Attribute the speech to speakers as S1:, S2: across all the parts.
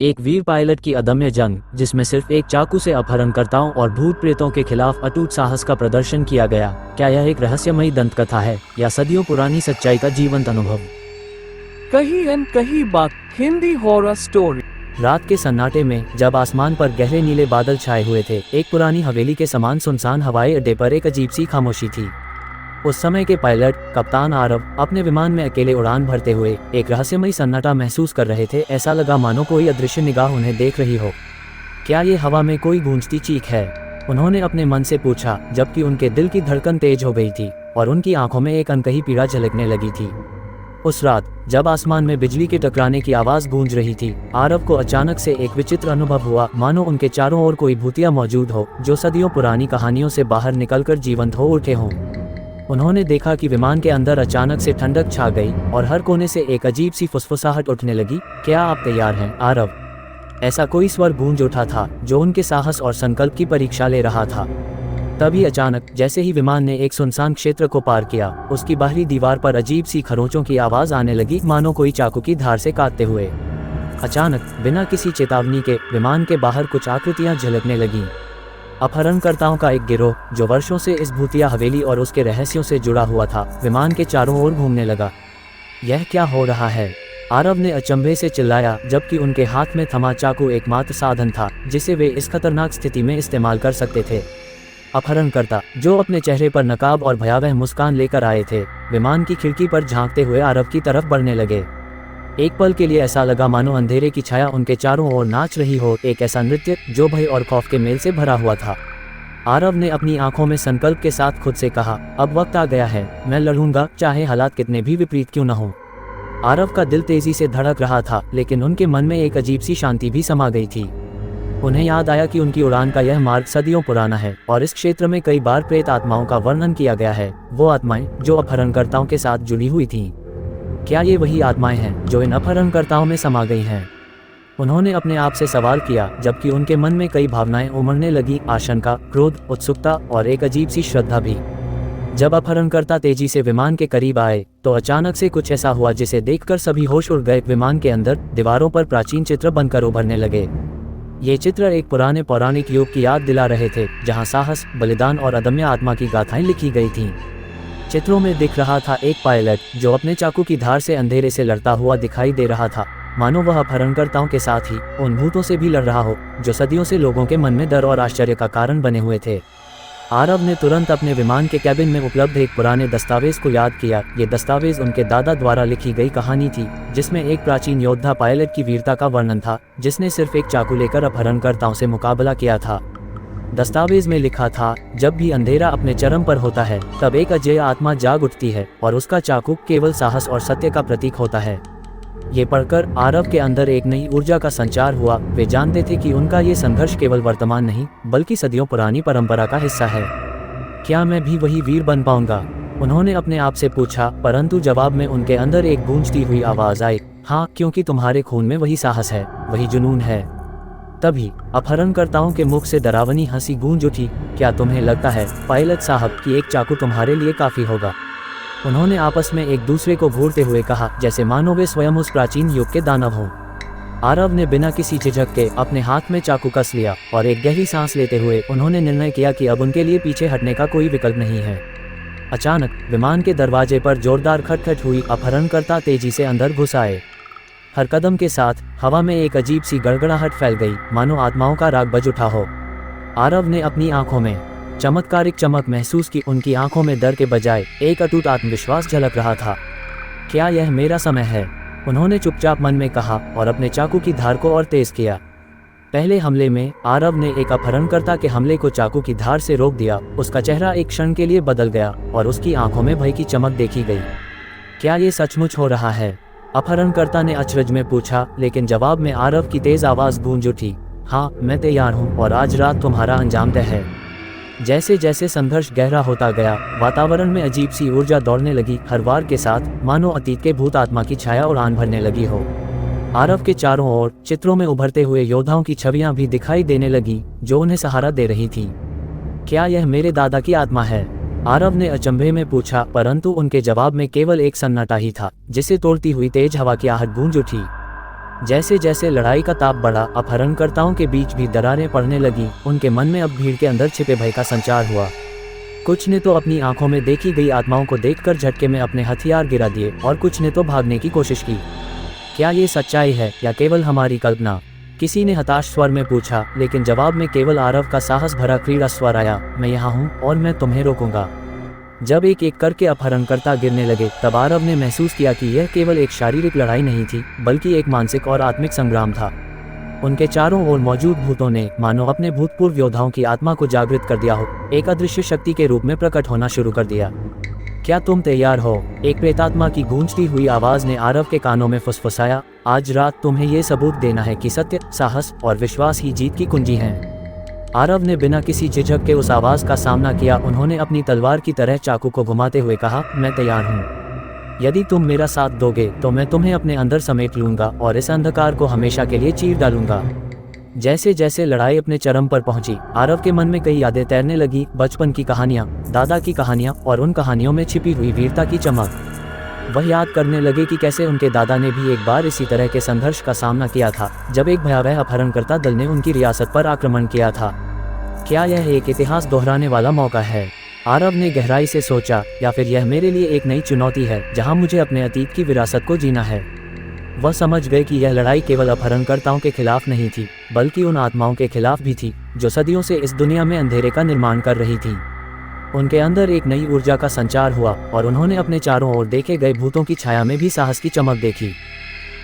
S1: एक वीर पायलट की अदम्य जंग, जिसमें सिर्फ एक चाकू से अपहरणकर्ताओं और भूत प्रेतों के खिलाफ अटूट साहस का प्रदर्शन किया गया। क्या यह एक रहस्यमयी दंतकथा है या सदियों पुरानी सच्चाई का जीवंत अनुभव?
S2: कहीं अन कहीं बात हिंदी हॉरर स्टोरी।
S1: रात के सन्नाटे में जब आसमान पर गहरे नीले बादल छाए हुए थे, एक पुरानी हवेली के समान सुनसान हवाई अड्डे पर एक अजीब सी खामोशी थी। उस समय के पायलट कप्तान आरव अपने विमान में अकेले उड़ान भरते हुए एक रहस्यमयी सन्नाटा महसूस कर रहे थे। ऐसा लगा मानो कोई अदृश्य निगाह उन्हें देख रही हो। क्या ये हवा में कोई गूंजती चीख है? उन्होंने अपने मन से पूछा, जबकि उनके दिल की धड़कन तेज हो गई थी और उनकी आंखों में एक अनकही पीड़ा झलकने लगी थी। उस रात जब आसमान में बिजली के टकराने की आवाज गूंज रही थी, आरव को अचानक से एक विचित्र अनुभव हुआ, मानो उनके चारों ओर कोई भूतिया मौजूद हो जो सदियों पुरानी कहानियों से बाहर निकलकर जीवंत हो उठे हों। उन्होंने देखा कि विमान के अंदर अचानक से ठंडक छा गई और हर कोने से एक अजीब सी फुसफुसाहट उठने लगी। क्या आप तैयार हैं, आरव? ऐसा कोई स्वर गूंज उठा था जो उनके साहस और संकल्प की परीक्षा ले रहा था। तभी अचानक जैसे ही विमान ने एक सुनसान क्षेत्र को पार किया, उसकी बाहरी दीवार पर अजीब सी खरोंचों की आवाज आने लगी, मानो कोई चाकू की धार से काटते हुए। अचानक बिना किसी चेतावनी के विमान के बाहर कुछ आकृतियां झलकने लगीं। अपहरणकर्ताओं का एक गिरोह जो वर्षों से इस भूतिया हवेली और उसके रहस्यों से जुड़ा हुआ था, विमान के चारों ओर घूमने लगा। यह क्या हो रहा है? आरव ने अचंभे से चिल्लाया, जबकि उनके हाथ में थमा चाकू एकमात्र साधन था जिसे वे इस खतरनाक स्थिति में इस्तेमाल कर सकते थे। अपहरणकर्ता, जो अपने चेहरे पर नकाब और भयावह मुस्कान लेकर आए थे, विमान की खिड़की पर झांकते हुए आरव की तरफ बढ़ने लगे। एक पल के लिए ऐसा लगा मानो अंधेरे की छाया उनके चारों ओर नाच रही हो, एक ऐसा नृत्य जो भय और खौफ के मेल से भरा हुआ था। आरव ने अपनी आंखों में संकल्प के साथ खुद से कहा, अब वक्त आ गया है, मैं लड़ूंगा, चाहे हालात कितने भी विपरीत क्यों न हो। आरव का दिल तेजी से धड़क रहा था, लेकिन उनके मन में एक अजीब सी शांति भी समा गई थी। उन्हें याद आया कि उनकी उड़ान का यह मार्ग सदियों पुराना है और इस क्षेत्र में कई बार प्रेत आत्माओं का वर्णन किया गया है, वो आत्माएं जो अपहरणकर्ताओं के साथ जुड़ी हुई थीं। क्या ये वही आत्माएं हैं जो इन अपहरणकर्ताओं में समा गई हैं? उन्होंने अपने आप से सवाल किया, जबकि उनके मन में कई भावनाएं उमड़ने लगी, आशंका, क्रोध, उत्सुकता और एक अजीब सी श्रद्धा भी। जब अपहरणकर्ता तेजी से विमान के करीब आए तो अचानक से कुछ ऐसा हुआ जिसे देखकर सभी होश उड़ गए। विमान के अंदर दीवारों पर प्राचीन चित्र बनकर उभरने लगे। ये चित्र एक पुराने पौराणिक युग की याद दिला रहे थे, जहां साहस, बलिदान और अदम्य आत्मा की गाथाएं लिखी गई थीं। चित्रों में दिख रहा था एक पायलट जो अपने चाकू की धार से अंधेरे से लड़ता हुआ दिखाई दे रहा था, मानो वह अपहरणकर्ताओं के साथ ही उन भूतों से भी लड़ रहा हो जो सदियों से लोगों के मन में डर और आश्चर्य का कारण बने हुए थे। आरव ने तुरंत अपने विमान के कैबिन में उपलब्ध एक पुराने दस्तावेज को याद किया। ये दस्तावेज उनके दादा द्वारा लिखी गई कहानी थी, जिसमें एक प्राचीन योद्धा पायलट की वीरता का वर्णन था जिसने सिर्फ एक चाकू लेकर अपहरणकर्ताओं से मुकाबला किया था। दस्तावेज में लिखा था, जब भी अंधेरा अपने चरम पर होता है तब एक अजेय आत्मा जाग उठती है और उसका चाकू केवल साहस और सत्य का प्रतीक होता है। ये पढ़कर आरव के अंदर एक नई ऊर्जा का संचार हुआ। वे जानते थे कि उनका ये संघर्ष केवल वर्तमान नहीं बल्कि सदियों पुरानी परंपरा का हिस्सा है। क्या मैं भी वही वीर बन पाऊंगा? उन्होंने अपने आप से पूछा, परंतु जवाब में उनके अंदर एक गूंजती हुई आवाज आई, हाँ, क्योंकि तुम्हारे खून में वही साहस है, वही जुनून है। तभी अपहरणकर्ताओं के मुख से डरावनी हंसी गूंज उठी। क्या तुम्हें लगता है पायलट साहब कि एक चाकू तुम्हारे लिए काफी होगा? उन्होंने आपस में एक दूसरे को घूरते हुए कहा, जैसे मानो वे स्वयं उस प्राचीन युग के दानव हों। आरव ने बिना किसी झिझक के अपने हाथ में चाकू कस लिया और एक गहरी सांस लेते हुए उन्होंने निर्णय किया कि अब उनके लिए पीछे हटने का कोई विकल्प नहीं है। अचानक विमान के दरवाजे पर जोरदार खटखट हुई। अपहरणकर्ता तेजी से अंदर घुस आए। हर कदम के साथ हवा में एक अजीब सी गड़गड़ाहट फैल गई, मानो आत्माओं का राग बज उठा हो। आरव ने अपनी आंखों में चमत्कारिक चमक महसूस की। उनकी आंखों में डर के बजाय एक अटूट आत्मविश्वास झलक रहा था। क्या यह मेरा समय है? उन्होंने चुपचाप मन में कहा और अपने चाकू की धार को और तेज किया। पहले हमले में आरव ने एक अपहरणकर्ता के हमले को चाकू की धार से रोक दिया। उसका चेहरा एक क्षण के लिए बदल गया और उसकी आंखों में भय की चमक देखी गई। क्या ये सचमुच हो रहा है? अपहरणकर्ता ने अचरज में पूछा, लेकिन जवाब में आरव की तेज आवाज गूंज उठी, हाँ, मैं तैयार हूँ और आज रात तुम्हारा अंजाम तय है। जैसे जैसे संघर्ष गहरा होता गया, वातावरण में अजीब सी ऊर्जा दौड़ने लगी। हर वार के साथ मानो अतीत के भूत आत्मा की छाया उड़ान भरने लगी हो। आरव के चारों ओर चित्रों में उभरते हुए योद्धाओं की छवियां भी दिखाई देने लगी जो उन्हें सहारा दे रही थी। क्या यह मेरे दादा की आत्मा है? आरव ने अचंभे में पूछा, परंतु उनके जवाब में केवल एक सन्नाटा ही था जिसे तोड़ती हुई तेज हवा की आहट गूंज उठी। जैसे जैसे लड़ाई का ताप बढ़ा, अपहरणकर्ताओं के बीच भी दरारें पड़ने लगी। उनके मन में अब भीड़ के अंदर छिपे भय का संचार हुआ। कुछ ने तो अपनी आंखों में देखी गई आत्माओं को देखकर झटके में अपने हथियार गिरा दिए और कुछ ने तो भागने की कोशिश की। क्या ये सच्चाई है या केवल हमारी कल्पना? किसी ने हताश स्वर में पूछा, लेकिन जवाब में केवल आरव का साहस भरा क्रीड़ा स्वर आया, मैं यहाँ हूँ और मैं तुम्हें रोकूंगा। जब एक एक करके अपहरणकर्ता गिरने लगे, तब आरव ने महसूस किया कि यह केवल एक शारीरिक लड़ाई नहीं थी, बल्कि एक मानसिक और आत्मिक संग्राम था। उनके चारों ओर मौजूद भूतों ने मानो अपने भूतपूर्व योद्धाओं की आत्मा को जागृत कर दिया हो, एक अदृश्य शक्ति के रूप में प्रकट होना शुरू कर दिया। क्या तुम तैयार हो? एक प्रेतात्मा की गूंजती हुई आवाज ने आरव के कानों में फुसफुसाया, आज रात तुम्हें ये सबूत देना है कि सत्य, साहस और विश्वास ही जीत की कुंजी हैं। आरव ने बिना किसी झिझक के उस आवाज का सामना किया। उन्होंने अपनी तलवार की तरह चाकू को घुमाते हुए कहा, मैं तैयार हूँ। यदि तुम मेरा साथ दोगे तो मैं तुम्हें अपने अंदर समेट लूंगा और इस अंधकार को हमेशा के लिए चीर डालूंगा। जैसे जैसे लड़ाई अपने चरम पर पहुंची, आरव के मन में कई यादें तैरने लगी, बचपन की कहानियां, दादा की कहानियां और उन कहानियों में छिपी हुई वीरता की चमक। वह याद करने लगे कि कैसे उनके दादा ने भी एक बार इसी तरह के संघर्ष का सामना किया था, जब एक भयावह अपहरणकर्ता दल ने उनकी रियासत पर आक्रमण किया था। क्या यह एक इतिहास दोहराने वाला मौका है? आरव ने गहराई से सोचा, या फिर यह मेरे लिए एक नई चुनौती है जहां मुझे अपने अतीत की विरासत को जीना है। वह समझ गए कि यह लड़ाई केवल अपहरणकर्ताओं के खिलाफ नहीं थी, बल्कि उन आत्माओं के खिलाफ भी थी जो सदियों से इस दुनिया में अंधेरे का निर्माण कर रही थी। उनके अंदर एक नई ऊर्जा का संचार हुआ और उन्होंने अपने चारों ओर देखे गए भूतों की छाया में भी साहस की चमक देखी।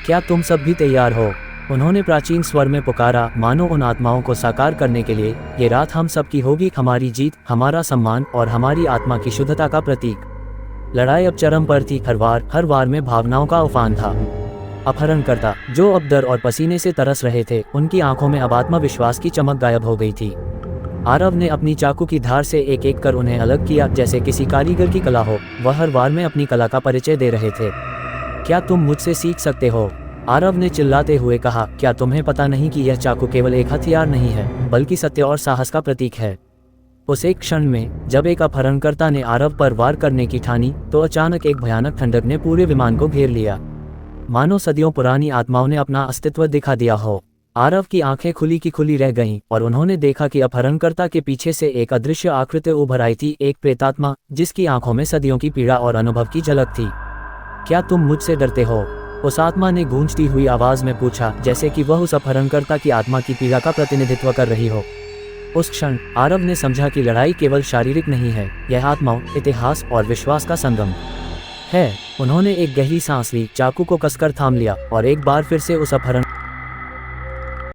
S1: क्या तुम सब भी तैयार हो? उन्होंने प्राचीन स्वर में पुकारा, मानो उन आत्माओं को साकार करने के लिए ये रात हम सब की होगी, हमारी जीत, हमारा सम्मान और हमारी आत्मा की शुद्धता का प्रतीक। लड़ाई अब चरम पर थी। हर वार में भावनाओं का उफान था। अपहरणकर्ता, जो अब डर और पसीने से तरस रहे थे, उनकी आंखों में अब आत्मविश्वास की चमक गायब हो गई थी। आरव ने अपनी चाकू की धार से एक एक कर उन्हें अलग किया, जैसे किसी कारीगर की कला हो। वह हर वार में अपनी कला का परिचय दे रहे थे। क्या तुम मुझसे सीख सकते हो? आरव ने चिल्लाते हुए कहा, क्या तुम्हें पता नहीं कि यह चाकू केवल एक हथियार नहीं है, बल्कि सत्य और साहस का प्रतीक है? उस एक क्षण में जब एक अपहरणकर्ता ने आरव पर वार करने की ठानी, तो अचानक एक भयानक ठंडक ने पूरे विमान को घेर लिया, मानो सदियों पुरानी आत्माओं ने अपना अस्तित्व दिखा दिया हो। आरव की आंखें खुली की खुली रह गईं और उन्होंने देखा कि अपहरणकर्ता के पीछे से एक अदृश्य आकृति उभर आई थी, एक प्रेतात्मा जिसकी आंखों में सदियों की पीड़ा और अनुभव की झलक थी। क्या तुम मुझसे डरते हो? उस आत्मा ने गूंजती हुई आवाज में पूछा, जैसे कि वह उस अपहरणकर्ता की आत्मा की पीड़ा का प्रतिनिधित्व कर रही हो। उस क्षण आरव ने समझा कि लड़ाई केवल शारीरिक नहीं है, यह आत्माओं, इतिहास और विश्वास का संगम है। उन्होंने एक गहरी सांस ली, चाकू को कसकर थाम लिया और एक बार फिर से उस अपहरण